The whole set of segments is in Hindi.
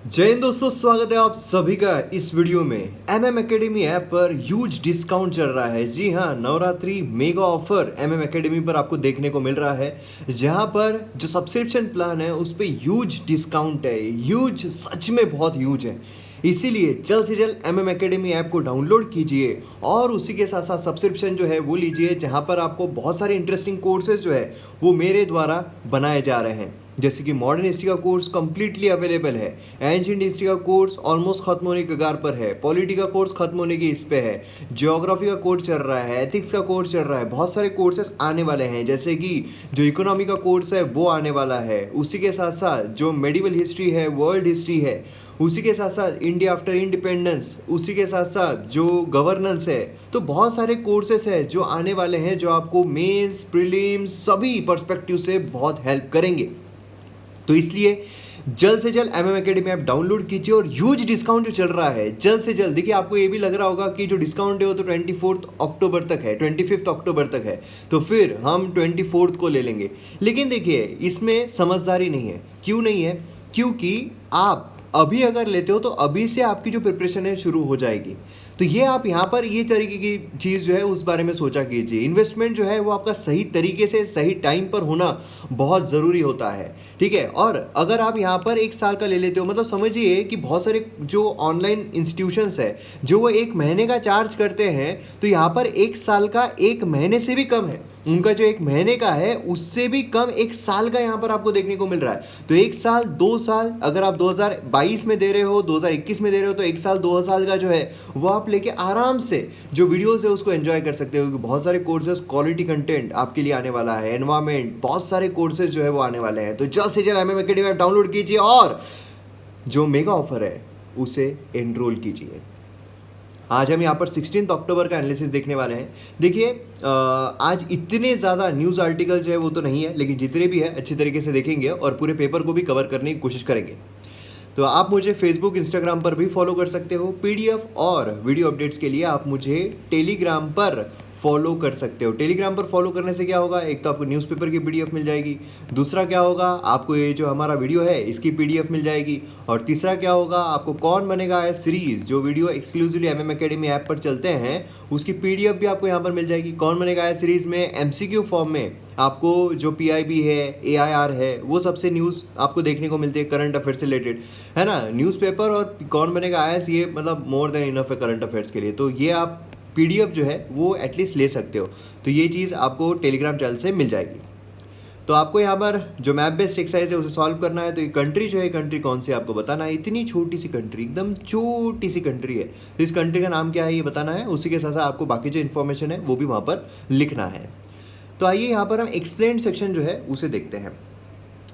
जय हिंद दोस्तों, स्वागत है आप सभी का इस वीडियो में। एमएम एकेडमी ऐप पर ह्यूज डिस्काउंट चल रहा है। जी हाँ, Navratri mega offer MM academy पर आपको देखने को मिल रहा है, जहां पर जो सब्सक्रिप्शन प्लान है उस पर ह्यूज डिस्काउंट है। ह्यूज, सच में बहुत ह्यूज है। इसीलिए जल्द से जल्द एमएम एकेडमी ऐप को डाउनलोड कीजिए और उसी के साथ साथ सब्सक्रिप्शन जो है वो लीजिए, जहां पर आपको बहुत सारे इंटरेस्टिंग कोर्सेज जो है वो मेरे द्वारा बनाए जा रहे हैं। जैसे कि मॉडर्न हिस्ट्री का कोर्स कम्प्लीटली अवेलेबल है, एंशिएंट हिस्ट्री का कोर्स ऑलमोस्ट खत्म होने के कगार पर है, पॉलिटी का कोर्स खत्म होने की इस पे है, ज्योग्राफी का कोर्स चल रहा है, एथिक्स का कोर्स चल रहा है, बहुत सारे कोर्सेज आने वाले हैं। जैसे कि जो इकोनॉमी का कोर्स है वो आने वाला है, उसी के साथ साथ जो मेडिवल हिस्ट्री है, वर्ल्ड हिस्ट्री है, उसी के साथ साथ इंडिया आफ्टर इंडिपेंडेंस, उसी के साथ साथ जो गवर्नेंस है। तो बहुत सारे कोर्सेस है जो आने वाले हैं, जो आपको मेंस, प्रीलिम्स सभी पर्सपेक्टिव से बहुत हेल्प करेंगे। तो इसलिए जल्द से जल्द एमएम एकेडमी ऐप डाउनलोड कीजिए और ह्यूज डिस्काउंट जो चल रहा है जल्द से जल्द। देखिए, आपको ये भी लग रहा होगा कि जो डिस्काउंट है वो तो 24 अक्टूबर तक है, 25 अक्टूबर तक है, तो फिर हम 24 को ले लेंगे। लेकिन देखिए, इसमें समझदारी नहीं है। क्यों नहीं है? क्योंकि आप अभी अगर लेते हो तो अभी से आपकी जो प्रिपरेशन है शुरू हो जाएगी। तो ये आप यहाँ पर ये तरीके की चीज़ जो है उस बारे में सोचा कीजिए। इन्वेस्टमेंट जो है वो आपका सही तरीके से सही टाइम पर होना बहुत ज़रूरी होता है, ठीक है। और अगर आप यहाँ पर एक साल का ले लेते हो, मतलब समझिए कि बहुत सारे जो ऑनलाइन इंस्टीट्यूशंस है जो वो एक महीने का चार्ज करते हैं, तो यहाँ पर एक साल का एक महीने से भी कम है। उनका जो एक महीने का है उससे भी कम एक साल का यहाँ पर आपको देखने को मिल रहा है। तो एक साल, 2 साल, अगर आप 2022 में दे रहे हो, 2021 में दे रहे हो, तो एक साल 2 साल का जो है वो आप लेके आराम से जो वीडियोस है उसको एंजॉय कर सकते हो। क्योंकि बहुत सारे कोर्सेज, क्वालिटी कंटेंट आपके लिए आने वाला है, एनवायरमेंट, बहुत सारे कोर्सेज जो है वो आने वाले हैं। तो जल्द से जल्द एमएम एकेडमी ऐप डाउनलोड कीजिए और जो मेगा ऑफर है उसे एनरोल कीजिए। आज हम यहाँ पर 16 अक्टूबर का एनालिसिस देखने वाले हैं। देखिए, आज इतने ज़्यादा न्यूज़ आर्टिकल जो है वो तो नहीं है, लेकिन जितने भी है अच्छी तरीके से देखेंगे और पूरे पेपर को भी कवर करने की कोशिश करेंगे। तो आप मुझे फेसबुक, इंस्टाग्राम पर भी फॉलो कर सकते हो। पीडीएफ और वीडियो अपडेट्स के लिए आप मुझे टेलीग्राम पर फॉलो कर सकते हो। टेलीग्राम पर फॉलो करने से क्या होगा, एक तो आपको न्यूज़पेपर की पीडीएफ मिल जाएगी, दूसरा क्या होगा, आपको ये जो हमारा वीडियो है इसकी पीडीएफ मिल जाएगी, और तीसरा क्या होगा, आपको कौन बनेगा है सीरीज जो video exclusively MM academy app पर चलते हैं उसकी पीडीएफ भी आपको यहाँ पर मिल जाएगी। कौन बनेगा है सीरीज में एमसीक्यू फॉर्म में आपको जो पीआईबी है, एआईआर है, वो सबसे न्यूज़ आपको देखने को मिलती है करंट अफेयर से रिलेटेड, है ना। न्यूज़पेपर और कौन बनेगा आईएएस, ये मतलब मोर देन इनफ है करंट अफेयर्स के लिए। तो ये आप पीडीएफ जो है वो एटलीस्ट ले सकते हो। तो ये चीज़ आपको टेलीग्राम चैनल से मिल जाएगी। तो आपको यहाँ पर जो मैप बेस्ड एक्सरसाइज है उसे सॉल्व करना है। तो ये कंट्री जो है, कंट्री कौन सी आपको बताना है। इतनी छोटी सी कंट्री, एकदम छोटी सी कंट्री है, तो इस कंट्री का नाम क्या है ये बताना है। उसी के साथ साथ आपको बाकी जो इन्फॉर्मेशन है वो भी वहाँ पर लिखना है। तो आइए यहाँ पर हम एक्सप्लेन सेक्शन जो है उसे देखते हैं।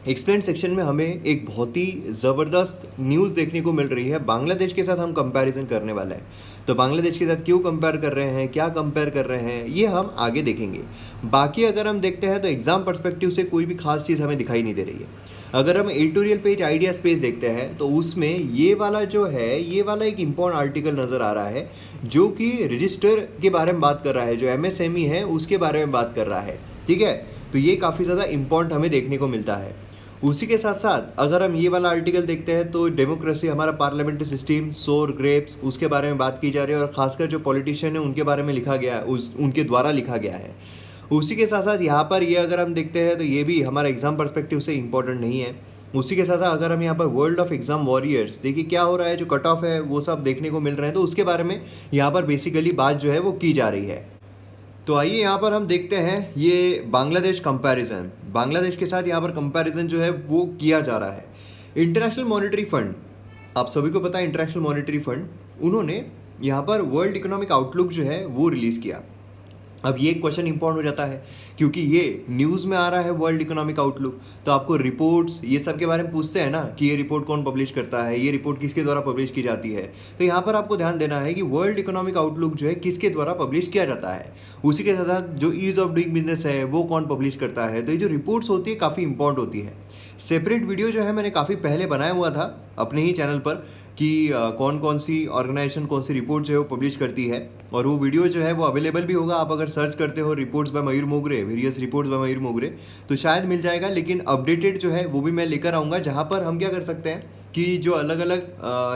एक्सप्लेन सेक्शन में हमें एक बहुत ही ज़बरदस्त न्यूज़ देखने को मिल रही है। बांग्लादेश के साथ हम कंपैरिजन करने वाले हैं। तो बांग्लादेश के साथ क्यों कंपेयर कर रहे हैं, क्या कंपेयर कर रहे हैं, ये हम आगे देखेंगे। बाकी अगर हम देखते हैं तो एग्ज़ाम पर्सपेक्टिव से कोई भी खास चीज़ हमें दिखाई नहीं दे रही है। अगर हम एडिटोरियल पेज, आइडिया स्पेस देखते हैं तो उसमें ये वाला जो है, ये वाला एक इम्पोर्टेंट आर्टिकल नज़र आ रहा है जो कि रजिस्टर के बारे में बात कर रहा है, जो एमएसएमई है उसके बारे में बात कर रहा है, ठीक है। तो ये काफ़ी ज़्यादा इम्पोर्टेंट हमें देखने को मिलता है। उसी के साथ साथ अगर हम ये वाला आर्टिकल देखते हैं तो डेमोक्रेसी, हमारा पार्लियामेंट्री सिस्टम, सोर ग्रेप्स, उसके बारे में बात की जा रही है, और खासकर जो पॉलिटिशियन है उनके बारे में लिखा गया है, उनके द्वारा लिखा गया है। उसी के साथ साथ यहाँ पर ये अगर हम देखते हैं तो ये भी हमारा एग्जाम पर्सपेक्टिव से इंपॉर्टेंट नहीं है। उसी के साथ साथ अगर हम यहाँ पर वर्ल्ड ऑफ एग्जाम वॉरियर्स देखिए क्या हो रहा है, जो कट ऑफ है वो सब देखने को मिल रहे हैं, तो उसके बारे में यहाँ पर बेसिकली बात जो है वो की जा रही है। तो आइए यहाँ पर हम देखते हैं ये बांग्लादेश कंपैरिजन। बांग्लादेश के साथ यहाँ पर कंपैरिजन जो है वो किया जा रहा है। इंटरनेशनल मॉनेटरी फंड, आप सभी को पता है इंटरनेशनल मॉनेटरी फंड, उन्होंने यहाँ पर वर्ल्ड इकोनॉमिक आउटलुक जो है वो रिलीज़ किया। अब ये क्वेश्चन इंपॉर्टेंट हो जाता है क्योंकि ये न्यूज़ में आ रहा है वर्ल्ड इकोनॉमिक आउटलुक, तो आपको रिपोर्ट्स ये सब के बारे में पूछते हैं ना कि ये रिपोर्ट कौन पब्लिश करता है, ये रिपोर्ट किसके द्वारा पब्लिश की जाती है। तो यहाँ पर आपको ध्यान देना है कि वर्ल्ड इकोनॉमिक आउटलुक जो है किसके द्वारा पब्लिश किया जाता है। उसी के साथ साथ जो ईज ऑफ डूइंग बिजनेस है वो कौन पब्लिश करता है। तो ये जो रिपोर्ट्स होती है काफ़ी इंपॉर्टेंट होती है। सेपरेट वीडियो जो है मैंने काफ़ी पहले बनाया हुआ था अपने ही चैनल पर कि कौन कौन सी ऑर्गेनाइजेशन कौन सी रिपोर्ट जो है वो पब्लिश करती है, और वो वीडियो जो है वो अवेलेबल भी होगा। आप अगर सर्च करते हो रिपोर्ट्स बाय मयूर मोगरे, वेरियस रिपोर्ट्स बाय मयूर मोगरे, तो शायद मिल जाएगा। लेकिन अपडेटेड जो है वो भी मैं लेकर आऊँगा, जहाँ पर हम क्या कर सकते हैं कि जो अलग अलग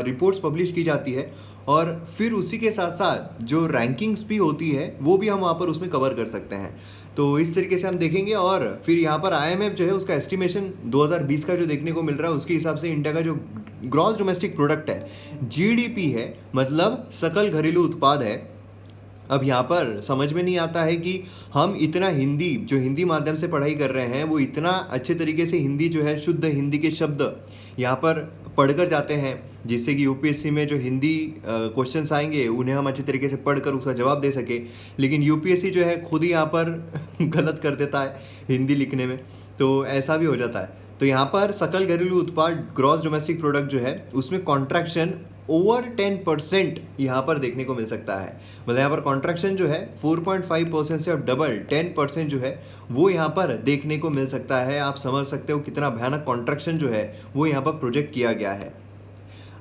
रिपोर्ट्स पब्लिश की जाती है और फिर उसी के साथ साथ जो रैंकिंग्स भी होती है वो भी हम वहाँ पर उसमें कवर कर सकते हैं। तो इस तरीके से हम देखेंगे और फिर यहाँ पर आईएमएफ जो है उसका एस्टिमेशन 2020 का जो देखने को मिल रहा है उसके हिसाब से इंडिया का जो ग्रॉस डोमेस्टिक प्रोडक्ट है, जीडीपी है, मतलब सकल घरेलू उत्पाद है। अब यहाँ पर समझ में नहीं आता है कि हम इतना हिंदी जो हिंदी माध्यम से पढ़ाई कर रहे हैं वो इतना अच्छे तरीके से हिंदी जो है शुद्ध हिंदी के शब्द यहाँ पर पढ़कर जाते हैं, जिससे कि यूपीएससी में जो हिंदी क्वेश्चंस आएंगे उन्हें हम अच्छे तरीके से पढ़कर उसका जवाब दे सके। लेकिन यूपीएससी जो है खुद ही यहाँ पर गलत कर देता है हिंदी लिखने में, तो ऐसा भी हो जाता है। तो यहाँ पर सकल घरेलू उत्पाद ग्रॉस डोमेस्टिक प्रोडक्ट जो है उसमें कॉन्ट्रैक्शन ओवर 10% यहाँ पर देखने को मिल सकता है। मतलब यहाँ पर कॉन्ट्रैक्शन जो है 4.5% से अब डबल 10% जो है वो यहाँ पर देखने को मिल सकता है। आप समझ सकते हो कितना भयानक कॉन्ट्रैक्शन जो है वो यहाँ पर प्रोजेक्ट किया गया है।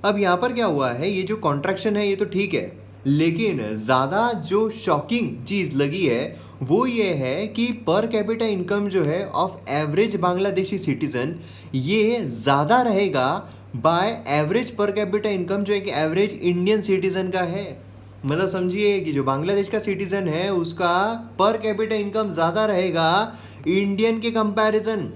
अब यहाँ पर क्या हुआ है, ये जो कॉन्ट्रैक्शन है ये तो ठीक है, लेकिन ज़्यादा जो शॉकिंग चीज़ लगी है वो ये है कि पर कैपिटा इनकम जो है ऑफ एवरेज बांग्लादेशी सिटीजन ये ज़्यादा रहेगा by average per capita income जो एक एवरेज इंडियन सिटीजन का है। मतलब समझिए कि जो बांग्लादेश का सिटीजन है उसका पर कैपिटा इनकम ज़्यादा रहेगा इंडियन के कंपैरिजन।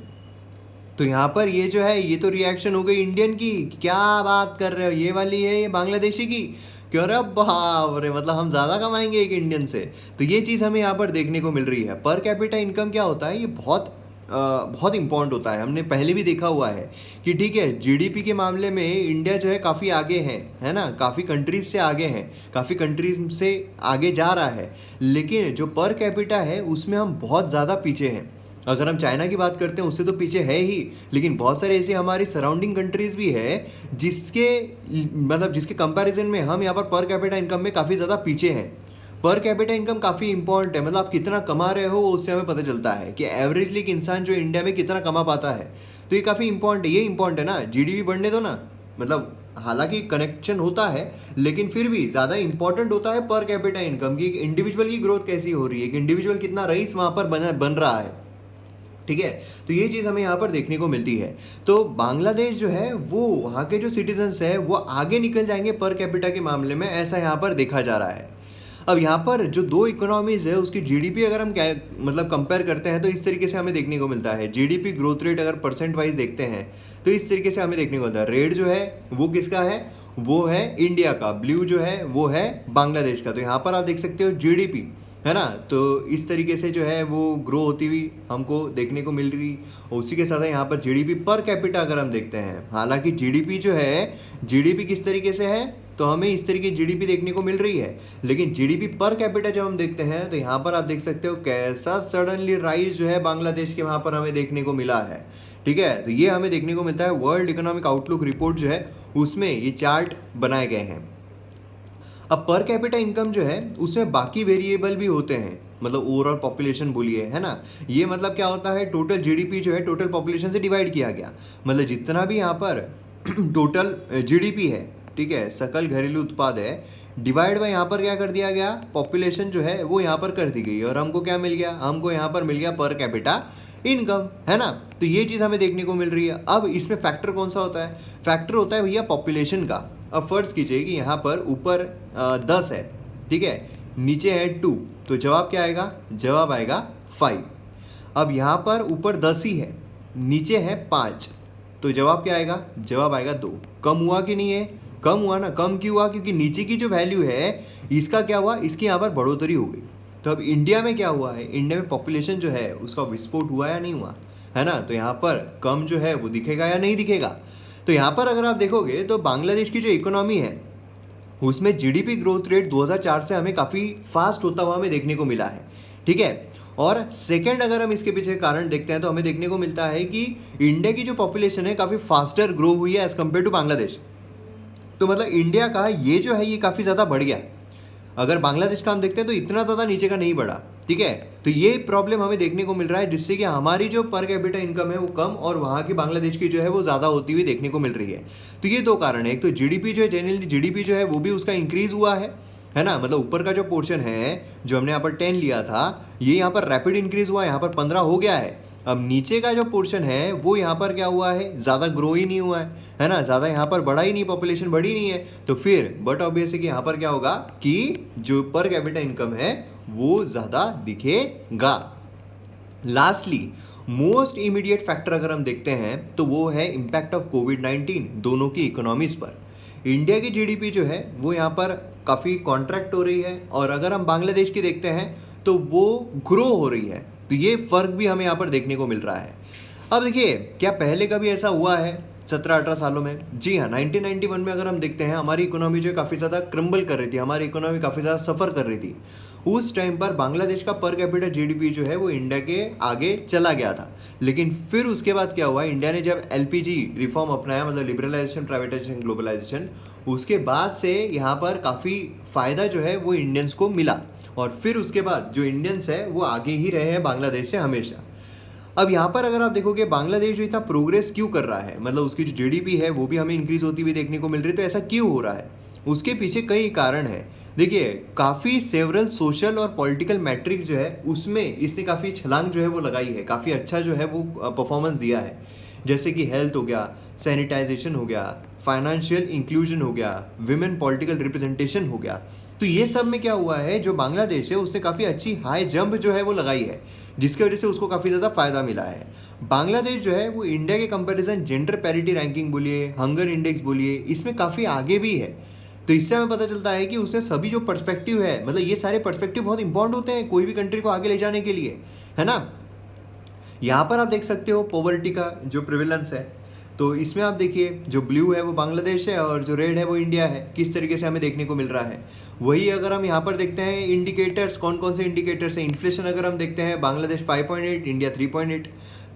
तो यहाँ पर ये जो है ये तो रिएक्शन हो गई इंडियन की, क्या बात कर रहे हो, ये वाली है ये बांग्लादेशी की, क्यों रे बाप रे, मतलब हम ज़्यादा कमाएंगे एक इंडियन से। तो ये चीज़ हमें यहाँ पर देखने को मिल रही है। पर कैपिटा इनकम क्या होता है, ये बहुत इंपॉर्टेंट होता है। हमने पहले भी देखा हुआ है कि ठीक है जीडीपी के मामले में इंडिया जो है काफ़ी आगे है ना, काफ़ी कंट्रीज से आगे हैं, काफ़ी कंट्रीज से आगे जा रहा है, लेकिन जो पर कैपिटा है उसमें हम बहुत ज़्यादा पीछे हैं। अगर हम चाइना की बात करते हैं उससे तो पीछे है ही, लेकिन बहुत सारे ऐसे हमारी सराउंडिंग कंट्रीज भी है जिसके कंपैरिजन में हम यहाँ पर कैपिटा इनकम में काफ़ी ज़्यादा पीछे हैं। पर कैपिटा इनकम काफ़ी इंपॉर्टेंट है, मतलब आप कितना कमा रहे हो उससे हमें पता चलता है कि एवरेजली एक इंसान जो इंडिया में कितना कमा पाता है। तो ये काफ़ी इंपॉर्टेंट है, ये इंपॉर्टेंट है ना, जीडीपी बढ़ने दो ना, मतलब हालांकि कनेक्शन होता है लेकिन फिर भी ज़्यादा इंपॉर्टेंट होता है पर कैपिटा इनकम की, इंडिविजुअल की ग्रोथ कैसी हो रही है, कि इंडिविजुअल कितना रईस वहाँ पर बन रहा है। ठीक है, तो ये चीज़ हमें यहाँ पर देखने को मिलती है। तो बांग्लादेश जो है वो वहाँ के जो सिटीजन्स है वो आगे निकल जाएंगे पर कैपिटा के मामले में, ऐसा यहाँ पर देखा जा रहा है। अब यहाँ पर जो दो इकोनॉमीज़ है उसकी जीडीपी अगर हम मतलब कंपेयर करते हैं तो इस तरीके से हमें देखने को मिलता है। जीडीपी ग्रोथ रेट अगर परसेंट वाइज देखते हैं तो इस तरीके से हमें देखने को मिलता है। रेड जो है वो किसका है, वो है इंडिया का, ब्लू जो है वो है बांग्लादेश का। तो यहाँ पर आप देख सकते हो जीडीपी है ना, तो इस तरीके से जो है वो ग्रो होती हुई हमको देखने को मिल रही। और उसी के साथ यहाँ पर जीडीपी पर कैपिटा अगर हम देखते हैं, हालांकि जीडीपी जो है, जीडीपी किस तरीके से है तो हमें इस तरीके की जीडीपी देखने को मिल रही है, लेकिन जीडीपी पर कैपिटा जब हम देखते हैं तो यहाँ पर आप देख सकते हो कैसा सडनली राइज जो है बांग्लादेश के वहाँ पर हमें देखने को मिला है। ठीक है, तो ये हमें देखने को मिलता है वर्ल्ड इकोनॉमिक आउटलुक रिपोर्ट जो है उसमें ये चार्ट बनाए गए हैं। अब पर कैपिटा इनकम जो है उसमें बाकी वेरिएबल भी होते हैं, मतलब ओवरऑल पॉपुलेशन बोलिए, है ना, ये मतलब क्या होता है, टोटल जीडीपी जो है टोटल पॉपुलेशन से डिवाइड किया गया, मतलब जितना भी यहाँ पर टोटल जीडीपी है, ठीक है, सकल घरेलू उत्पाद है, डिवाइड बाय यहाँ पर क्या कर दिया गया, पॉपुलेशन जो है वो यहाँ पर कर दी गई, और हमको क्या मिल गया, हमको यहाँ पर मिल गया पर कैपिटा इनकम, है ना। तो ये चीज़ हमें देखने को मिल रही है। अब इसमें फैक्टर कौन सा होता है, फैक्टर होता है भैया पॉपुलेशन का। अब फर्ज कीजिए कि यहाँ पर ऊपर 10 है, ठीक है, नीचे है 2, तो जवाब क्या आएगा, जवाब आएगा 5। अब यहाँ पर ऊपर 10 ही है, नीचे है 5, तो जवाब क्या आएगा, जवाब आएगा 2। कम हुआ कि नहीं है, कम हुआ ना, कम क्यों हुआ, क्योंकि नीचे की जो वैल्यू है इसका क्या हुआ, इसकी यहाँ पर बढ़ोतरी हो गई। तो अब इंडिया में क्या हुआ है, इंडिया में पॉपुलेशन जो है उसका विस्फोट हुआ या नहीं हुआ, है ना, तो यहाँ पर कम जो है वो दिखेगा या नहीं दिखेगा। तो यहाँ पर अगर आप देखोगे तो बांग्लादेश की जो इकोनॉमी है उसमें जीडीपी ग्रोथ रेट 2004 से हमें काफ़ी फास्ट होता हुआ हमें देखने को मिला है। ठीक है, और सेकंड अगर हम इसके पीछे कारण देखते हैं तो हमें देखने को मिलता है कि इंडिया की जो पॉपुलेशन है काफ़ी फास्टर ग्रो हुई है एज कम्पेयर टू बांग्लादेश। तो मतलब इंडिया का ये जो है ये काफ़ी ज़्यादा बढ़ गया। अगर बांग्लादेश का हम देखते हैं तो इतना ज़्यादा नीचे का नहीं बढ़ा। ठीक है, तो ये प्रॉब्लम हमें देखने को मिल रहा है, जिससे कि हमारी जो पर कैपिटा इनकम है वो कम और वहाँ की बांग्लादेश की जो है वो ज़्यादा होती हुई देखने को मिल रही है। तो ये दो कारण है, एक तो जीडीपी जो है, जनरली जीडीपी जो है वो भी उसका इंक्रीज हुआ है ना, मतलब ऊपर का जो पोर्शन है जो हमने यहाँ पर 10 लिया था ये यहाँ पर रैपिड इंक्रीज हुआ, यहाँ पर 15 हो गया है। अब नीचे का जो पोर्शन है वो यहाँ पर क्या हुआ है, ज़्यादा ग्रो ही नहीं हुआ है ना, ज़्यादा यहाँ पर बढ़ा ही नहीं, पॉपुलेशन बढ़ी नहीं है, तो फिर बट ऑब्वियस है कि यहाँ पर क्या होगा कि जो पर कैपिटा इनकम है वो ज़्यादा दिखेगा। लास्टली मोस्ट इमीडिएट फैक्टर अगर हम देखते हैं तो वो है इम्पैक्ट ऑफ कोविड-19 दोनों की इकोनॉमीज पर। इंडिया की जीडीपी जो है वो यहाँ पर काफ़ी कॉन्ट्रैक्ट हो रही है, और अगर हम बांग्लादेश की देखते हैं तो वो ग्रो हो रही है। तो ये फर्क भी हमें यहाँ पर देखने को मिल रहा है। अब देखिए, क्या पहले कभी ऐसा हुआ है 17-18 सालों में? जी हाँ, 1991 में अगर हम देखते हैं हमारी इकोनॉमी जो काफ़ी ज़्यादा क्रम्बल कर रही थी, हमारी इकोनॉमी काफ़ी ज़्यादा सफ़र कर रही थी। उस टाइम पर बांग्लादेश का पर कैपिटा जीडीपी जो है वो इंडिया के आगे चला गया था। लेकिन फिर उसके बाद क्या हुआ, इंडिया ने जब एलपीजी रिफॉर्म अपनाया, मतलब लिबरलाइजेशन, प्राइवेटाइजेशन, ग्लोबलाइजेशन, उसके बाद से यहाँ पर काफ़ी फ़ायदा जो है वो इंडियंस को मिला, और फिर उसके बाद जो इंडियंस है वो आगे ही रहे हैं बांग्लादेश से हमेशा। अब यहाँ पर अगर आप देखोगे बांग्लादेश जो इतना प्रोग्रेस क्यों कर रहा है, मतलब उसकी जो जीडीपी है वो भी हमें इंक्रीज होती हुई देखने को मिल रही है, तो ऐसा क्यों हो रहा है? उसके पीछे कई कारण है। देखिए, काफ़ी सेवरल सोशल और पॉलिटिकल मैट्रिक्स जो है उसमें इसने काफ़ी छलांग जो है वो लगाई है, काफ़ी अच्छा जो है वो परफॉर्मेंस दिया है। जैसे कि हेल्थ हो गया, सैनिटाइजेशन हो गया, फाइनेंशियल इंक्लूजन हो गया, विमेन पॉलिटिकल रिप्रेजेंटेशन हो गया। तो ये सब में क्या हुआ है, जो बांग्लादेश है उसने काफ़ी अच्छी हाई जंप जो है वो लगाई है, जिसकी वजह से उसको काफ़ी ज़्यादा फायदा मिला है। बांग्लादेश जो है वो इंडिया के कंपैरिजन जेंडर पैरिटी रैंकिंग बोलिए, हंगर इंडेक्स बोलिए, इसमें काफ़ी आगे भी है। तो इससे हमें पता चलता है कि उसने सभी जो पर्सपेक्टिव है, मतलब ये सारे पर्सपेक्टिव बहुत इंपॉर्टेंट होते हैं कोई भी कंट्री को आगे ले जाने के लिए, है ना। यहाँ पर आप देख सकते हो पॉवर्टी का जो प्रिविलेंस है, तो इसमें आप देखिए जो ब्लू है वो बांग्लादेश है और जो रेड है वो इंडिया है, किस तरीके से हमें देखने को मिल रहा है। वही अगर हम यहाँ पर देखते हैं इंडिकेटर्स, कौन कौन से इंडिकेटर्स हैं, इन्फ्लेशन अगर हम देखते हैं Bangladesh 5.8, India 3.8,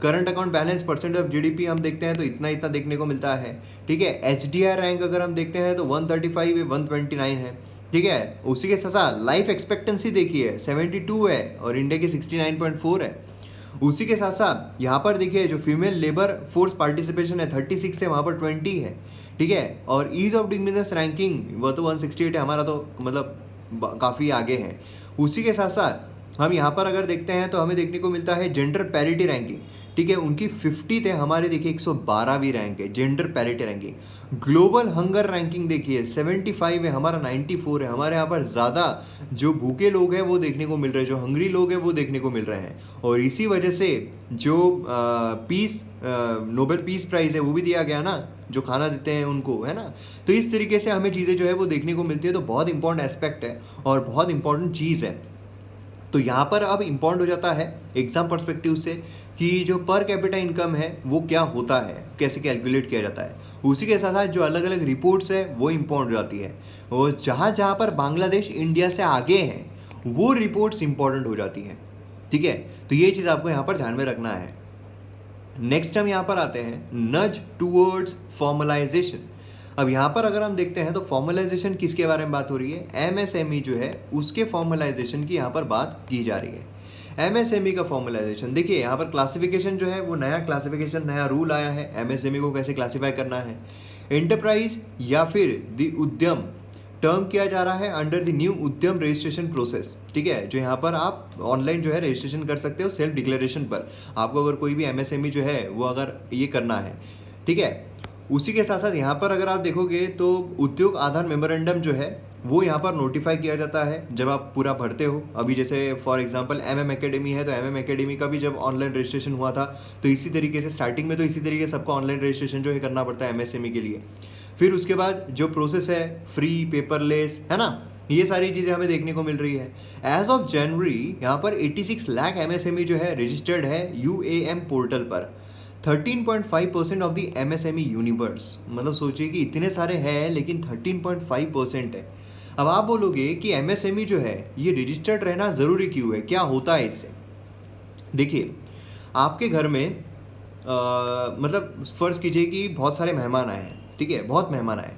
current account balance, percent of GDP हम देखते हैं तो इतना इतना देखने को मिलता है, ठीक है। एचडीआर रैंक अगर हम देखते हैं तो 135 है, 129 है, ठीक है। उसी के साथ साथ लाइफ एक्सपेक्टेंसी देखिए 72 है और इंडिया की 69.4 है। उसी के साथ साथ यहाँ पर देखिए जो फीमेल लेबर फोर्स पार्टिसिपेशन है 36 है, वहाँ पर 20 है, ठीक है। और ease of doing business ranking वो तो 168 है, हमारा तो मतलब काफ़ी आगे है। उसी के साथ साथ हम यहाँ पर अगर देखते हैं तो हमें देखने को मिलता है जेंडर पैरिटी रैंकिंग, ठीक है। उनकी 50 थे, हमारे देखिए 112वीं रैंक है gender parity ranking. Global hunger ranking देखिए 75 है, हमारा 94 है। हमारे यहाँ पर ज़्यादा जो भूखे लोग हैं वो देखने को मिल रहे हैं, जो हंग्री लोग हैं वो देखने को मिल रहे हैं, और इसी वजह से जो पीस नोबेल पीस प्राइज़ है वो भी दिया गया ना, जो खाना देते हैं उनको, है ना। तो इस तरीके से हमें चीज़ें जो है वो देखने को मिलती है, तो बहुत इंपॉर्टेंट एस्पेक्ट है और बहुत इंपॉर्टेंट चीज़ है। तो यहाँ पर अब इम्पॉर्टेंट हो जाता है एग्जाम पर्सपेक्टिव से कि जो पर कैपिटा इनकम है वो क्या होता है, कैसे कैलकुलेट किया जाता है। उसी के साथ साथ जो अलग अलग रिपोर्ट्स है वो इम्पोर्टेंट हो जाती है, और जहाँ जहाँ पर बांग्लादेश इंडिया से आगे हैं वो रिपोर्ट्स इम्पॉर्टेंट हो जाती हैं, ठीक है। तो ये चीज़ आपको यहाँ पर ध्यान में रखना है। नेक्स्ट हम यहाँ पर आते हैं नज टूवर्ड्स फॉर्मलाइजेशन। अब यहाँ पर अगर हम देखते हैं तो फॉर्मलाइजेशन किसके बारे में बात हो रही है, एमएसएमई जो है उसके फॉर्मलाइजेशन की यहाँ पर बात की जा रही है। एमएसएमई का फॉर्मलाइजेशन देखिए, यहाँ पर क्लासिफिकेशन जो है वो नया क्लासिफिकेशन, नया रूल आया है एमएसएमई को कैसे क्लासीफाई करना है। एंटरप्राइज या फिर द उद्यम टर्म किया जा रहा है अंडर द न्यू उद्यम रजिस्ट्रेशन प्रोसेस, ठीक है। जो यहाँ पर आप ऑनलाइन जो है रजिस्ट्रेशन कर सकते हो सेल्फ डिक्लेरेशन पर, आपको अगर कोई भी एमएसएमई जो है वो अगर ये करना है, ठीक है। उसी के साथ साथ यहाँ पर अगर आप देखोगे तो उद्योग आधार मेमोरेंडम जो है वो यहाँ पर नोटिफाई किया जाता है जब आप पूरा भरते हो। अभी जैसे फॉर एग्जांपल एमएम एकेडमी है, तो एमएम एकेडमी का भी जब ऑनलाइन रजिस्ट्रेशन हुआ था तो इसी तरीके से स्टार्टिंग में तो इसी तरीके से सबको ऑनलाइन रजिस्ट्रेशन जो है करना पड़ता है एमएसएमई के लिए। फिर उसके बाद जो प्रोसेस है फ्री पेपरलेस, है ना, ये सारी चीज़ें हमें देखने को मिल रही है। एज ऑफ जनवरी यहाँ पर 86 लाख एमएसएमई जो है रजिस्टर्ड है यूएएम पोर्टल पर। 13.5% ऑफ द एमएसएमई यूनिवर्स, मतलब सोचिए कि इतने सारे हैं लेकिन 13.5% है। अब आप बोलोगे कि एमएसएमई जो है ये रजिस्टर्ड रहना ज़रूरी क्यों है, क्या होता है इससे। देखिए, आपके घर में मतलब फ़र्ज़ कीजिए कि बहुत सारे मेहमान आए हैं, ठीक है, बहुत मेहमान आए।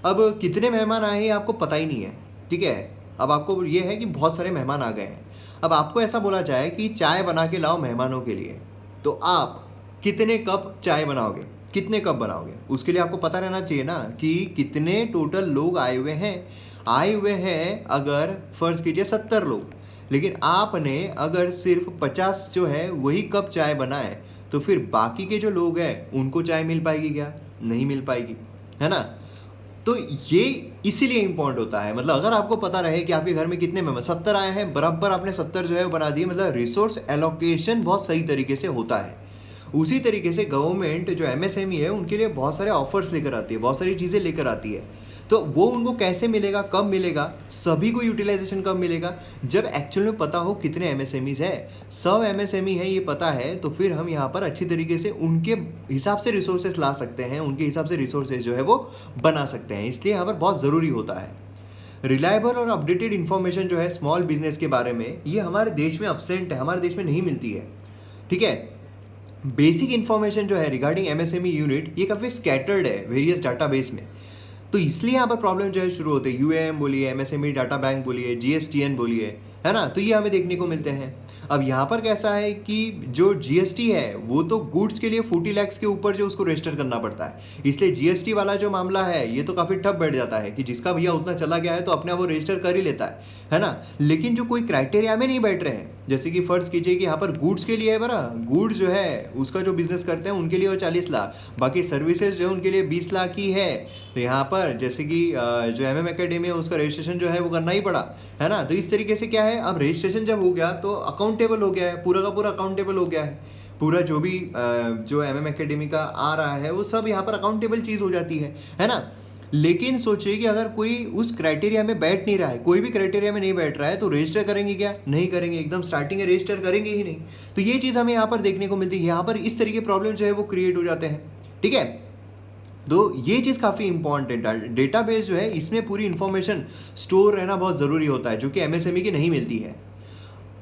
अब कितने मेहमान आए हैं आपको पता ही नहीं है, ठीक है। अब आपको ये है कि बहुत सारे मेहमान आ गए हैं। अब आपको ऐसा बोला जाए कि चाय बना के लाओ मेहमानों के लिए, तो आप कितने कप चाय बनाओगे, कितने कप बनाओगे, उसके लिए आपको पता रहना चाहिए ना कि कितने टोटल लोग आए हुए हैं। आए हुए हैं अगर फ़र्ज़ कीजिए 70 लोग, लेकिन आपने अगर सिर्फ 50 जो है वही कप चाय बनाए तो फिर बाकी के जो लोग हैं उनको चाय मिल पाएगी क्या? नहीं मिल पाएगी, है ना? तो ये इसीलिए इंपॉर्टेंट होता है। मतलब अगर आपको पता रहे कि आपके घर में कितने मेंबर 70 आए हैं, बराबर आपने 70 जो है वो बना दिए, मतलब रिसोर्स एलोकेशन बहुत सही तरीके से होता है। उसी तरीके से गवर्नमेंट जो एमएसएमई है उनके लिए बहुत सारे ऑफर्स लेकर आती है, बहुत सारी चीज़ें लेकर आती है। तो वो उनको कैसे मिलेगा, कब मिलेगा, सभी को यूटिलाइजेशन कब मिलेगा? जब एक्चुअल में पता हो कितने एमएसएमईज है, 100 एमएसएमई है ये पता है, तो फिर हम यहाँ पर अच्छी तरीके से उनके हिसाब से रिसोर्सेज ला सकते हैं, उनके हिसाब से रिसोर्सेज जो है वो बना सकते हैं। इसलिए यहाँ पर बहुत ज़रूरी होता है रिलायबल और अपडेटेड इन्फॉर्मेशन जो है स्मॉल बिजनेस के बारे में, ये हमारे देश में अब्सेंट है, हमारे देश में नहीं मिलती है। ठीक है, बेसिक इन्फॉर्मेशन जो है रिगार्डिंग एमएसएमई यूनिट ये काफ़ी स्कैटर्ड है वेरियस डाटाबेस में, तो इसलिए यहाँ पर प्रॉब्लम जो है शुरू होते हैं। यूएएम बोलिए, एमएसएमई डाटा बैंक बोलिए, जीएसटीएन बोलिए, है ना, तो ये हमें देखने को मिलते हैं। अब यहाँ पर कैसा है कि जो जीएसटी है वो तो गुड्स के लिए 40 लाख के ऊपर जो उसको रजिस्टर करना पड़ता है, इसलिए जीएसटी वाला जो मामला है ये तो काफ़ी ठप बैठ जाता है कि जिसका भैया उतना चला गया है तो अपने आप वो रजिस्टर कर ही लेता है ना। लेकिन जो कोई क्राइटेरिया में नहीं बैठ रहे हैं, जैसे कि फर्ज कीजिए कि यहाँ पर गुड्स के लिए है, बरा गुड्स जो है उसका जो बिजनेस करते हैं उनके लिए वो 40 लाख, बाकी सर्विसेज जो है उनके लिए 20 लाख ही है। तो यहाँ पर जैसे कि जो एमएम एकेडमी है उसका रजिस्ट्रेशन जो है वो करना ही पड़ा, है ना। तो इस तरीके से क्या है, अब रजिस्ट्रेशन जब हो गया तो अकाउंटेबल हो गया है, पूरा का पूरा अकाउंटेबल हो गया है, पूरा जो भी जो एमएम एकेडमी का आ रहा है वो सब यहाँ पर अकाउंटेबल चीज़ हो जाती है ना। लेकिन सोचिए कि अगर कोई उस क्राइटेरिया में बैठ नहीं रहा है, कोई भी क्राइटेरिया में नहीं बैठ रहा है, तो रजिस्टर करेंगे क्या? नहीं करेंगे, एकदम स्टार्टिंग में रजिस्टर करेंगे ही नहीं। तो ये चीज़ हमें यहाँ पर देखने को मिलती है, यहाँ पर इस तरीके प्रॉब्लम जो है वो क्रिएट हो जाते हैं। ठीक है, तो ये चीज़ काफ़ी इंपॉर्टेंट है। डेटाबेस जो है इसमें पूरी इंफॉर्मेशन स्टोर रहना बहुत ज़रूरी होता है, जो कि एमएसएमई की नहीं मिलती है।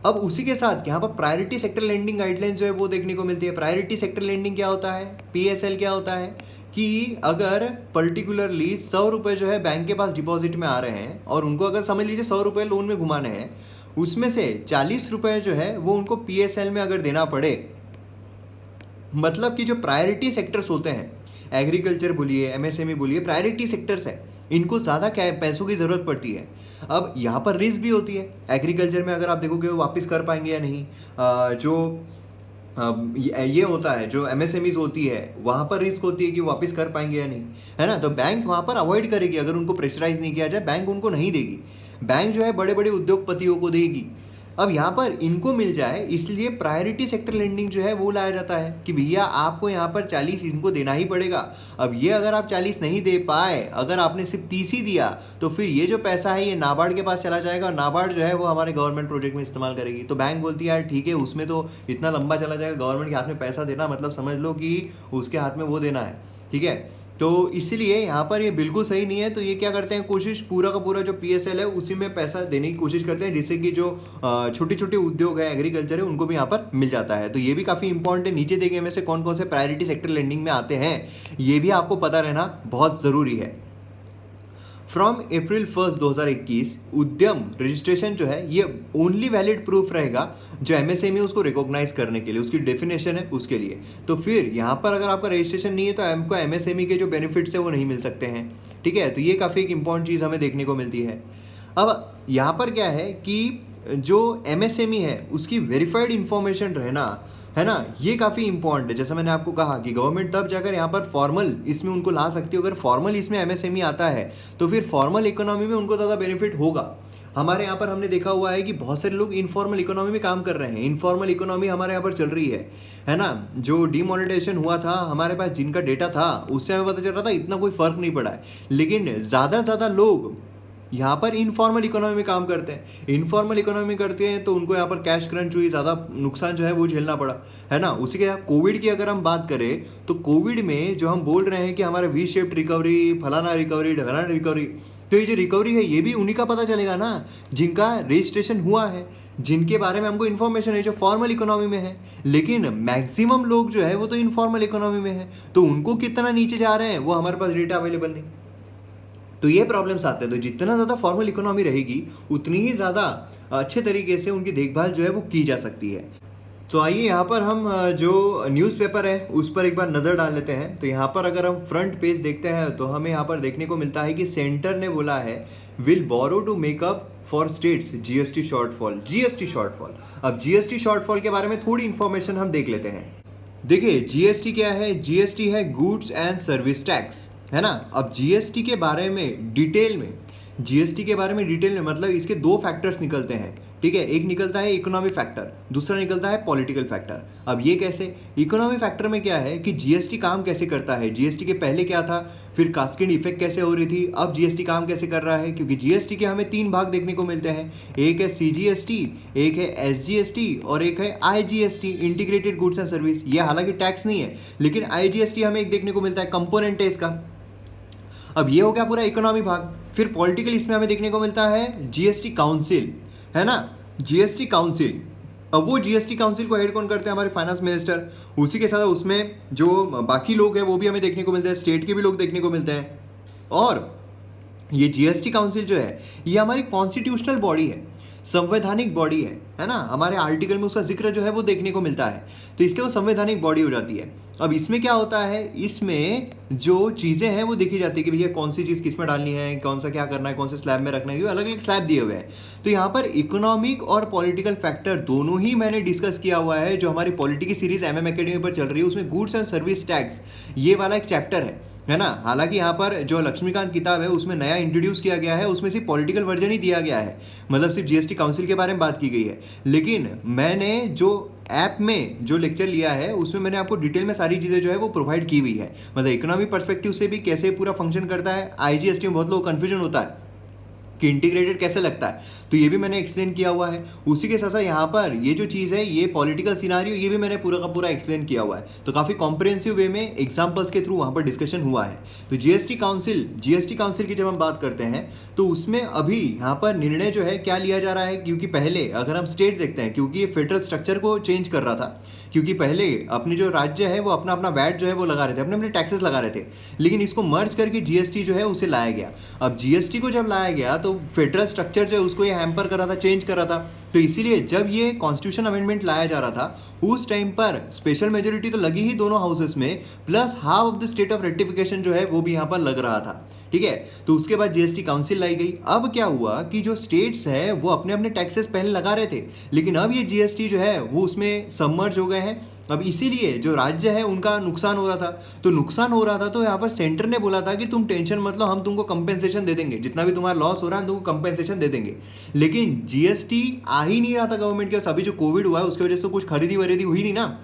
अब उसी के साथ यहाँ पर प्रायोरिटी सेक्टर लेंडिंग गाइडलाइंस जो है वो देखने को मिलती है। प्रायोरिटी सेक्टर लेंडिंग क्या होता है, पीएसएल क्या होता है कि अगर पर्टिकुलरली 100 रुपये जो है बैंक के पास डिपॉजिट में आ रहे हैं और उनको अगर समझ लीजिए 100 रुपये लोन में घुमाने हैं, उसमें से 40 रुपये जो है वो उनको पीएसएल में अगर देना पड़े, मतलब कि जो प्रायोरिटी सेक्टर्स होते हैं, एग्रीकल्चर बोलिए, एमएसएमई बोलिए, प्रायोरिटी सेक्टर्स है, इनको ज़्यादा पैसों की ज़रूरत पड़ती है। अब यहाँ पर रिस्क भी होती है। एग्रीकल्चर में अगर आप देखोगे वो वापस कर पाएंगे या नहीं, जो ये होता है जो एमएसएमईज होती है वहाँ पर रिस्क होती है कि वो वापस कर पाएंगे या नहीं, है ना। तो बैंक वहाँ पर अवॉइड करेगी, अगर उनको प्रेशराइज नहीं किया जाए बैंक उनको नहीं देगी, बैंक जो है बड़े बड़े उद्योगपतियों को देगी। अब यहाँ पर इनको मिल जाए, इसलिए प्रायोरिटी सेक्टर लेंडिंग जो है वो लाया जाता है कि भैया आपको यहाँ पर 40 इनको देना ही पड़ेगा। अब ये अगर आप 40 नहीं दे पाए, अगर आपने सिर्फ 30 ही दिया, तो फिर ये जो पैसा है ये नाबार्ड के पास चला जाएगा, नाबार्ड जो है वो हमारे गवर्नमेंट प्रोजेक्ट में इस्तेमाल करेगी। तो बैंक बोलती है यार ठीक है, उसमें तो इतना लंबा चला जाएगा, गवर्नमेंट के हाथ में पैसा देना मतलब समझ लो कि उसके हाथ में वो देना है। ठीक है, तो इसलिए यहाँ पर ये बिल्कुल सही नहीं है। तो ये क्या करते हैं, कोशिश पूरा का पूरा जो पीएसएल है उसी में पैसा देने की कोशिश करते हैं, जिससे कि जो छोटे छोटे उद्योग है, एग्रीकल्चर है, उनको भी यहाँ पर मिल जाता है। तो ये भी काफ़ी इंपॉर्टेंट है। नीचे देखे में से कौन कौन से प्रायोरिटी सेक्टर लेंडिंग में आते हैं, ये भी आपको पता रहना बहुत ज़रूरी है। फ्रॉम अप्रैल 1 2021 उद्यम रजिस्ट्रेशन जो है ये ओनली वैलिड प्रूफ रहेगा जो एमएसएमई उसको रिकॉग्नाइज करने के लिए, उसकी डेफिनेशन है उसके लिए। तो फिर यहाँ पर अगर आपका रजिस्ट्रेशन नहीं है तो हमको एमएसएमई के जो बेनिफिट्स है वो नहीं मिल सकते हैं। ठीक है, तो ये काफ़ी एक इंपॉर्टेंट चीज़ हमें देखने को मिलती है। अब यहाँ पर क्या है कि जो एमएसएमई है उसकी वेरीफाइड इंफॉर्मेशन रहना, है ना, ये काफ़ी इंपॉर्टेंट है। जैसे मैंने आपको कहा कि गवर्नमेंट तब जाकर यहाँ पर फॉर्मल इसमें उनको ला सकती है, अगर फॉर्मल इसमें एमएसएमई आता है तो फिर फॉर्मल इकोनॉमी में उनको ज़्यादा बेनिफिट होगा। हमारे यहाँ पर हमने देखा हुआ है कि बहुत सारे लोग इनफॉर्मल इकोनॉमी में काम कर रहे हैं, इनफॉर्मल इकोनॉमी हमारे यहाँ पर चल रही है ना। जो डीमोनेटाइजेशन हुआ था, हमारे पास जिनका डेटा था उससे हमें पता चल रहा था इतना कोई फ़र्क नहीं पड़ा है, लेकिन ज़्यादा से ज़्यादा लोग यहाँ पर इनफॉर्मल इकोनॉमी में काम करते हैं। इनफॉर्मल इकोनॉमी करते हैं तो उनको यहाँ पर कैश क्रंच हुई, ज़्यादा नुकसान जो है वो झेलना पड़ा, है ना। उसी के साथ कोविड की अगर हम बात करें तो कोविड में जो हम बोल रहे हैं कि हमारा वी शेप्ड रिकवरी, फलाना रिकवरी, ढलाना रिकवरी, तो ये जो रिकवरी है ये भी उन्हीं का पता चलेगा ना जिनका रजिस्ट्रेशन हुआ है, जिनके बारे में हमको इन्फॉर्मेशन है, जो फॉर्मल इकोनॉमी में है। लेकिन मैक्सिमम लोग जो है वो तो इनफॉर्मल इकोनॉमी में है, तो उनको कितना नीचे जा रहे हैं वो हमारे पास डेटा अवेलेबल नहीं। तो ये प्रॉब्लम्स आते हैं। तो जितना ज़्यादा फॉर्मल इकोनॉमी रहेगी उतनी ही ज़्यादा अच्छे तरीके से उनकी देखभाल जो है वो की जा सकती है। तो आइए यहाँ पर हम जो न्यूज़पेपर है उस पर एक बार नज़र डाल लेते हैं। तो यहाँ पर अगर हम फ्रंट पेज देखते हैं तो हमें यहाँ पर देखने को मिलता है कि सेंटर ने बोला है will borrow to make up for states GST shortfall. GST shortfall, अब जीएसटी शॉर्टफॉल के बारे में थोड़ी इंफॉर्मेशन हम देख लेते हैं। देखिए जीएसटी क्या है, जीएसटी है गुड्स एंड सर्विस टैक्स, है ना। अब जीएसटी के बारे में डिटेल में, जीएसटी के बारे में डिटेल में मतलब इसके दो फैक्टर्स निकलते हैं, ठीक है। एक निकलता है इकोनॉमिक फैक्टर, दूसरा निकलता है पॉलिटिकल फैक्टर। अब ये कैसे, इकोनॉमिक फैक्टर में क्या है कि जीएसटी काम कैसे करता है, जीएसटी के पहले क्या था, फिर कास्केड इफेक्ट कैसे हो रही थी, अब जीएसटी काम कैसे कर रहा है। क्योंकि जीएसटी के हमें तीन भाग देखने को मिलते हैं, एक है सीजीएसटी, एक है एसजीएसटी और एक है IGST, integrated goods and service. ये हालांकि टैक्स नहीं है, लेकिन आईजीएसटी हमें एक देखने को मिलता है, कंपोनेंट है इसका। अब ये हो गया पूरा इकोनॉमी भाग। फिर पॉलिटिकल इसमें हमें देखने को मिलता है जीएसटी काउंसिल, है ना, जीएसटी काउंसिल। अब वो जीएसटी काउंसिल को हेड कौन करते हैं, हमारे फाइनेंस मिनिस्टर। उसी के साथ उसमें जो बाकी लोग हैं वो भी हमें देखने को मिलते हैं, स्टेट के भी लोग देखने को मिलते हैं। और ये जीएसटी काउंसिल जो है ये हमारी कॉन्स्टिट्यूशनल बॉडी है, संवैधानिक बॉडी है ना। हमारे आर्टिकल में उसका जिक्र जो है वो देखने को मिलता है, तो इसलिए वो संवैधानिक बॉडी हो जाती है। अब इसमें क्या होता है, इसमें जो चीज़ें हैं वो देखी जाती है कि भैया कौन सी चीज़ किस में डालनी है, कौन सा क्या करना है, कौन से स्लैब में रखना है, अलग अलग स्लैब दिए हुए हैं। तो यहाँ पर इकोनॉमिक और पॉलिटिकल फैक्टर दोनों ही मैंने डिस्कस किया हुआ है। जो हमारी पॉलिटी की सीरीज एमएम एकेडमी पर चल रही है उसमें गुड्स एंड सर्विस टैक्स ये वाला एक चैप्टर है ना। हालांकि यहाँ पर जो लक्ष्मीकांत किताब है उसमें नया इंट्रोड्यूस किया गया है, उसमें सिर्फ पॉलिटिकल वर्जन ही दिया गया है, मतलब सिर्फ जीएसटी काउंसिल के बारे में बात की गई है। लेकिन मैंने जो ऐप में जो लेक्चर लिया है उसमें मैंने आपको डिटेल में सारी चीज़ें जो है वो प्रोवाइड की हुई है, मतलब इकोनॉमिक पर्सपेक्टिव से भी कैसे पूरा फंक्शन करता है। आईजीएसटी में बहुत लोग कन्फ्यूजन होता है कि इंटीग्रेटेड कैसे लगता है, तो ये भी मैंने एक्सप्लेन किया हुआ है। उसी के साथ साथ यहाँ पर ये जो चीज़ है ये पॉलिटिकल सिनारियो ये भी मैंने पूरा का पूरा एक्सप्लेन किया हुआ है, तो काफ़ी कॉम्प्रिहेंसिव वे में एग्जांपल्स के थ्रू वहाँ पर डिस्कशन हुआ है। तो जीएसटी काउंसिल की जब हम बात करते हैं तो उसमें अभी यहाँ पर निर्णय जो है क्या लिया जा रहा है, क्योंकि पहले अगर हम स्टेट देखते हैं, क्योंकि ये फेडरल स्ट्रक्चर को चेंज कर रहा था, क्योंकि पहले अपने जो राज्य है वो अपना अपना वैट जो है वो लगा रहे थे, अपने अपने टैक्सेस लगा रहे थे, लेकिन इसको मर्ज करके जीएसटी जो है उसे लाया गया। अब जीएसटी को जब लाया गया तो फेडरल स्ट्रक्चर जो है उसको ये हैम्पर कर रहा था, चेंज कर रहा था। तो इसीलिए जब ये कॉन्स्टिट्यूशन अमेंडमेंट लाया जा रहा था उस टाइम पर स्पेशल मेजोरिटी तो लगी ही दोनों हाउसेस में, plus half of the state of ratification जो है वो भी यहाँ पर लग रहा था, ठीक है। तो उसके बाद जीएसटी काउंसिल लाई गई। अब क्या हुआ कि जो स्टेट्स है वो अपने अपने टैक्सेस पहले लगा रहे थे, लेकिन अब ये जीएसटी जो है वो उसमें सबमर्ज हो गए हैं। अब इसीलिए जो राज्य है उनका नुकसान हो रहा था, तो यहाँ पर सेंटर ने बोला था कि तुम टेंशन मत लो, हम तुमको कंपेंसेशन दे देंगे, जितना भी तुम्हारा लॉस हो रहा है हम तुमको कंपेंसेशन दे देंगे। लेकिन जीएसटी आ ही नहीं रहा था गवर्नमेंट के पास। अभी जो कोविड हुआ है उसकी वजह से तो कुछ खरीदी वरीदी हुई नहीं ना,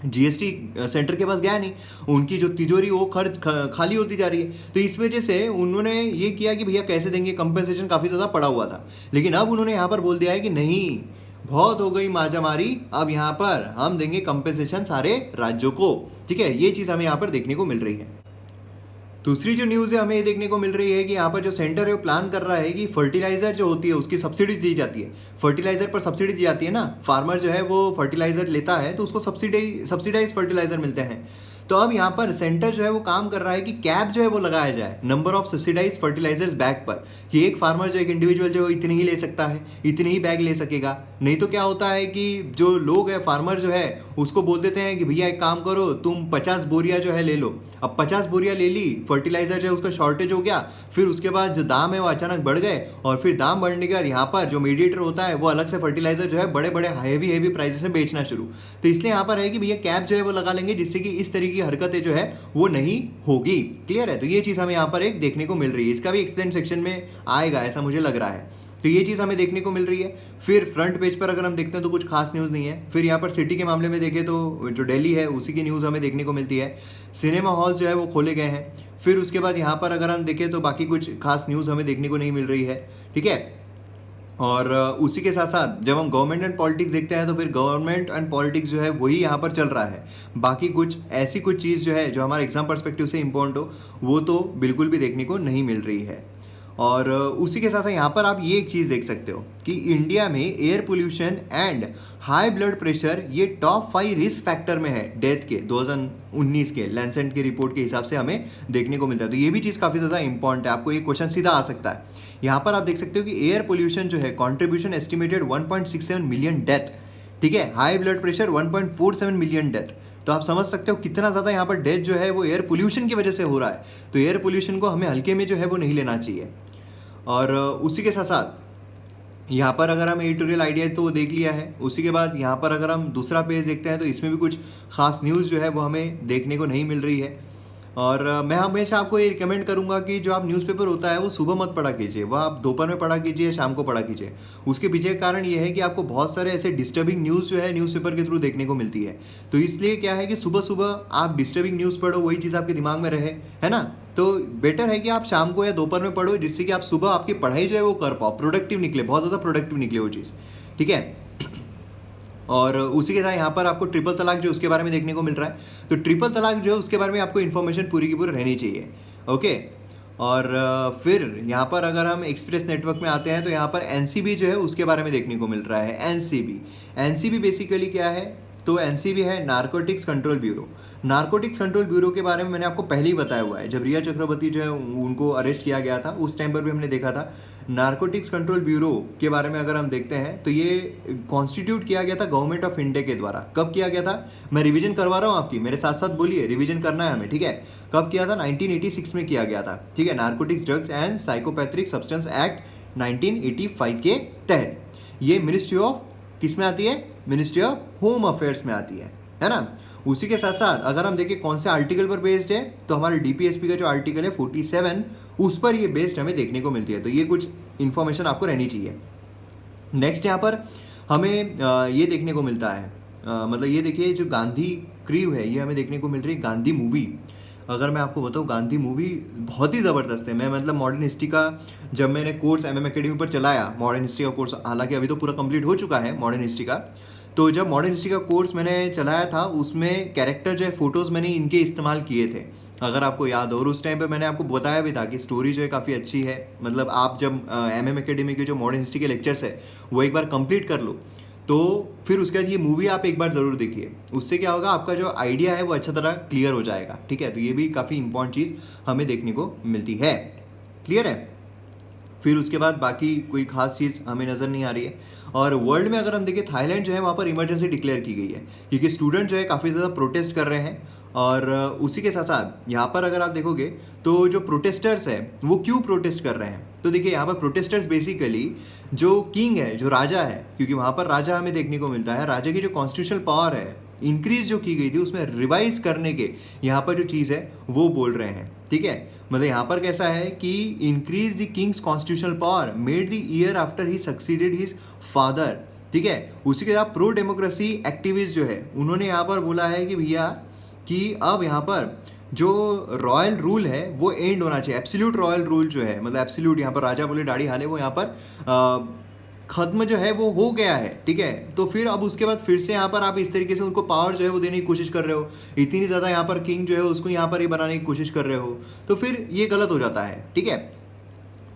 जीएसटी सेंटर के पास गया नहीं, उनकी जो तिजोरी वो खाली होती जा रही है। तो इस वजह से उन्होंने ये किया कि भैया कैसे देंगे, कंपेंसेशन काफ़ी ज़्यादा पड़ा हुआ था। लेकिन अब उन्होंने यहाँ पर बोल दिया है कि नहीं, बहुत हो गई मारामारी, अब यहाँ पर हम देंगे कंपेंसेशन सारे राज्यों को, ठीक है। ये चीज़ हमें यहाँ पर देखने को मिल रही है। दूसरी जो न्यूज़ है हमें ये देखने को मिल रही है कि यहाँ पर जो सेंटर है वो प्लान कर रहा है कि फर्टिलाइजर जो होती है उसकी सब्सिडी दी जाती है, फर्टिलाइजर पर सब्सिडी दी जाती है ना, फार्मर जो है वो फर्टिलाइजर लेता है तो उसको सब्सिडाइज फर्टिलाइजर मिलते हैं। तो अब यहाँ पर सेंटर जो है वो काम कर रहा है कि कैप जो है वो लगाया जाए number of subsidised fertilisers bag पर, कि एक फार्मर जो एक इंडिविजुअल जो इतनी ही ले सकता है, इतनी ही बैग ले सकेगा। नहीं तो क्या होता है कि जो लोग है फार्मर जो है उसको बोल देते हैं कि भैया एक काम करो तुम 50 बोरिया जो है ले लो। अब 50 बोरिया ले ली, फर्टिलाइजर जो है उसका शॉर्टेज हो गया, फिर उसके बाद जो दाम है वो अचानक बढ़ गए, और फिर दाम बढ़ने के बाद यहाँ पर जो मीडिएटर होता है वो अलग से फर्टिलाइजर जो है बड़े बड़े हेवी प्राइसेस में बेचना शुरू। तो इसलिए यहाँ पर है कि भैया कैप जो है वो लगा लेंगे, जिससे कि इस तरीके की हरकतें जो है वो नहीं होगी। क्लियर है, तो ये चीज़ हमें यहाँ पर एक देखने को मिल रही है, इसका भी एक्सप्लेन सेक्शन में आएगा ऐसा मुझे लग रहा है। तो ये चीज़ हमें देखने को मिल रही है। फिर फ्रंट पेज पर अगर हम देखते हैं तो कुछ खास न्यूज़ नहीं है। फिर यहाँ पर सिटी के मामले में देखें तो जो दिल्ली है उसी की न्यूज़ हमें देखने को मिलती है, सिनेमा हॉल जो है वो खोले गए हैं। फिर उसके बाद यहाँ पर अगर हम देखें तो बाकी कुछ खास न्यूज़ हमें देखने को नहीं मिल रही है, ठीक है। और उसी के साथ साथ जब हम गवर्नमेंट एंड पॉलिटिक्स देखते हैं तो फिर गवर्नमेंट एंड पॉलिटिक्स जो है वही यहाँ पर चल रहा है। बाकी कुछ ऐसी कुछ चीज़ जो है जो हमारे एग्जाम पर्सपेक्टिव से इम्पोर्टेंट हो वो तो बिल्कुल भी देखने को नहीं मिल रही है। और उसी के साथ साथ यहाँ पर आप ये एक चीज़ देख सकते हो कि इंडिया में air pollution and high blood pressure ये टॉप 5 रिस्क फैक्टर में है डेथ के 2019 के लैंसेट की रिपोर्ट के हिसाब से हमें देखने को मिलता है। तो ये भी चीज़ काफ़ी ज़्यादा इंपॉर्टेंट है, आपको ये क्वेश्चन सीधा आ सकता है। यहाँ पर आप देख सकते हो कि एयर पोल्यूशन जो है कॉन्ट्रीब्यूशन एस्टिमेटेड 1.67 मिलियन डेथ, ठीक है। High blood pressure 1.47 million death. तो आप समझ सकते हो कितना ज़्यादा यहाँ पर डेथ जो है वो एयर पोल्यूशन की वजह से हो रहा है। तो एयर पोल्यूशन को हमें हल्के में जो है वो नहीं लेना चाहिए। और उसी के साथ साथ यहाँ पर अगर हम एडिटोरियल आइडिया तो वो देख लिया है। उसी के बाद यहाँ पर अगर हम दूसरा पेज देखते हैं तो इसमें भी कुछ खास न्यूज़ जो है वो हमें देखने को नहीं मिल रही है। और मैं हमेशा आपको ये रिकमेंड करूंगा कि जो आप न्यूज़पेपर होता है वो सुबह मत पढ़ा कीजिए, वह आप दोपहर में पढ़ा कीजिए, शाम को पढ़ा कीजिए। उसके पीछे का कारण ये है कि आपको बहुत सारे ऐसे डिस्टर्बिंग न्यूज़ जो है न्यूज़पेपर के थ्रू देखने को मिलती है। तो इसलिए क्या है कि सुबह सुबह आप डिस्टर्बिंग न्यूज़ पढ़ो, वही चीज़ आपके दिमाग में रहे, है ना। तो बेटर है कि आप शाम को या दोपहर में पढ़ो, जिससे कि आप सुबह आपकी पढ़ाई जो है वो कर पाओ, प्रोडक्टिव निकले, बहुत ज़्यादा प्रोडक्टिव निकले वो चीज़, ठीक है। और उसी के साथ यहाँ पर आपको ट्रिपल तलाक जो उसके बारे में देखने को मिल रहा है। तो ट्रिपल तलाक जो है उसके बारे में आपको इन्फॉर्मेशन पूरी की पूरी रहनी चाहिए, ओके। और फिर यहाँ पर अगर हम एक्सप्रेस नेटवर्क में आते हैं तो यहाँ पर एनसीबी जो है उसके बारे में देखने को मिल रहा है। एनसीबी बेसिकली क्या है, तो एनसीबी है narcotics control bureau. Narcotics control bureau के बारे में मैंने आपको पहले ही बताया हुआ है। जब रिया चक्रवर्ती जो है उनको अरेस्ट किया गया था उस टाइम पर भी हमने देखा था। नारकोटिक्स कंट्रोल ब्यूरो के बारे में अगर हम देखते हैं तो ये कॉन्स्टिट्यूट किया गया था गवर्नमेंट ऑफ इंडिया के द्वारा। कब किया गया था, मैं रिवीजन करवा रहा हूँ आपकी, मेरे साथ साथ बोलिए, रिवीजन करना है हमें, ठीक है। कब किया था, 1986 में किया गया था, ठीक है। Narcotics drugs and psychotropic substance act 1985 के तहत ये मिनिस्ट्री ऑफ किस में आती है, मिनिस्ट्री ऑफ होम अफेयर्स में आती है ना। उसी के साथ साथ अगर हम देखें कौन से आर्टिकल पर बेस्ड है, तो हमारे डीपीएसपी का जो आर्टिकल है 47 उस पर ये बेस्ड हमें देखने को मिलती है। तो ये कुछ इन्फॉर्मेशन आपको रहनी चाहिए। नेक्स्ट यहाँ पर हमें ये देखने को मिलता है, मतलब ये देखिए जो गांधी क्रीव है ये हमें देखने को मिल रही है। गांधी मूवी, अगर मैं आपको बताऊँ, गांधी मूवी बहुत ही ज़बरदस्त है। मैं मतलब मॉडर्न हिस्ट्री का जब मैंने कोर्स एमएम एकेडमी पर चलाया, मॉडर्न हिस्ट्री का कोर्स, हालांकि अभी तो पूरा कंप्लीट हो चुका है मॉडर्न हिस्ट्री का, तो जब मॉडर्न हिस्ट्री का कोर्स मैंने चलाया था उसमें कैरेक्टर जो है फ़ोटोज़ मैंने इनके इस्तेमाल किए थे, अगर आपको याद हो। और उस टाइम पे मैंने आपको बताया भी था कि स्टोरी जो है काफ़ी अच्छी है। मतलब आप जब एमएम एकेडमी के जो मॉडर्न हिस्ट्री के लेक्चर्स है वो एक बार कंप्लीट कर लो, तो फिर उसके बाद ये मूवी आप एक बार ज़रूर देखिए। उससे क्या होगा, आपका जो आइडिया है वो अच्छा तरह क्लियर हो जाएगा, ठीक है। तो ये भी काफ़ी इंपॉर्टेंट चीज़ हमें देखने को मिलती है, क्लियर है। फिर उसके बाद बाकी कोई खास चीज़ हमें नज़र नहीं आ रही है। और वर्ल्ड में अगर हम देखें, थाईलैंड जो है वहाँ पर इमरजेंसी डिक्लेयर की गई है क्योंकि स्टूडेंट जो है काफ़ी ज़्यादा प्रोटेस्ट कर रहे हैं। और उसी के साथ साथ यहाँ पर अगर आप देखोगे तो जो प्रोटेस्टर्स हैं वो क्यों प्रोटेस्ट कर रहे हैं, तो देखिए यहाँ पर प्रोटेस्टर्स बेसिकली जो किंग है, जो राजा है, क्योंकि वहाँ पर राजा हमें देखने को मिलता है, राजा की जो कॉन्स्टिट्यूशनल पावर है इंक्रीज जो की गई थी उसमें रिवाइज करने के यहाँ पर जो चीज़ है वो बोल रहे हैं, ठीक है। मतलब यहाँ पर कैसा है कि increase the Kings constitutional power made the year after he succeeded his father, ठीक है। उसी के साथ प्रो डेमोक्रेसी एक्टिविस्ट जो है उन्होंने यहाँ पर बोला है कि भैया कि अब यहाँ पर जो रॉयल रूल है वो एंड होना चाहिए। एब्सोल्यूट रॉयल रूल जो है, मतलब एब्सोल्यूट, यहाँ पर राजा बोले दाढ़ी हाले, वो यहाँ पर खत्म जो है वो हो गया है, ठीक है। तो फिर अब उसके बाद फिर से यहाँ पर आप इस तरीके से उनको पावर जो है वो देने की कोशिश कर रहे हो, इतनी ज़्यादा यहाँ पर किंग जो है उसको यहाँ पर ही बनाने की कोशिश कर रहे हो, तो फिर ये गलत हो जाता है, ठीक है।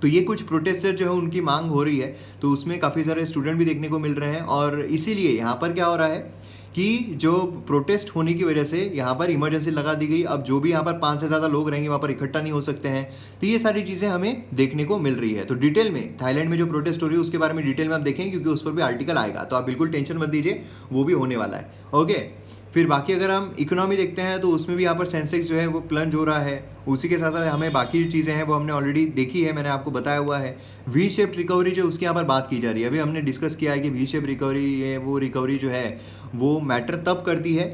तो ये कुछ प्रोटेस्टर जो है उनकी मांग हो रही है, तो उसमें काफ़ी सारे स्टूडेंट भी देखने को मिल रहे हैं। और इसीलिए यहाँ पर क्या हो रहा है कि जो प्रोटेस्ट होने की वजह से यहाँ पर इमरजेंसी लगा दी गई। अब जो भी यहाँ पर 5 से ज़्यादा लोग रहेंगे वहाँ पर इकट्ठा नहीं हो सकते हैं। तो ये सारी चीज़ें हमें देखने को मिल रही है। तो डिटेल में थाईलैंड में जो प्रोटेस्ट हो रही है उसके बारे में डिटेल में आप देखें, क्योंकि उस पर भी आर्टिकल आएगा, तो आप बिल्कुल टेंशन मत दीजिए, वो भी होने वाला है, ओके। फिर बाकी अगर हम इकोनॉमी देखते हैं तो उसमें भी यहाँ पर सेंसेक्स जो है वो प्लंज हो रहा है। उसी के साथ साथ हमें बाकी जो चीज़ें हैं वो हमने ऑलरेडी देखी है, मैंने आपको बताया हुआ है। वी शेप रिकवरी जो उसकी यहाँ पर बात की जा रही है, अभी हमने डिस्कस किया है कि वी शेप रिकवरी है, वो रिकवरी जो है वो मैटर तब करती है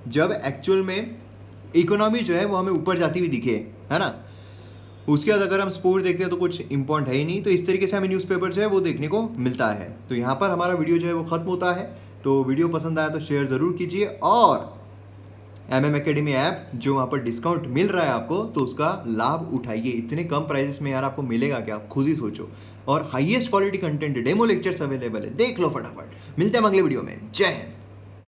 जब एक्चुअल में इकोनॉमी जो है वो हमें ऊपर जाती हुई दिखे, है ना। उसके बाद अगर हम स्पोर्ट्स देखते हैं तो कुछ इंपॉर्टेंट है ही नहीं। तो इस तरीके से हमें न्यूज़पेपर जो है वो देखने को मिलता है। तो यहाँ पर हमारा वीडियो जो है वो ख़त्म होता है। तो वीडियो पसंद आया तो शेयर ज़रूर कीजिए, और एमएम एकेडमी ऐप जो वहाँ पर डिस्काउंट मिल रहा है आपको, तो उसका लाभ उठाइए। इतने कम प्राइसेस में यार आपको मिलेगा क्या, आप खुद ही सोचो। और highest quality content, demo lectures available है, देख लो फटाफट। मिलते हैं अगले वीडियो में। जय हिंद।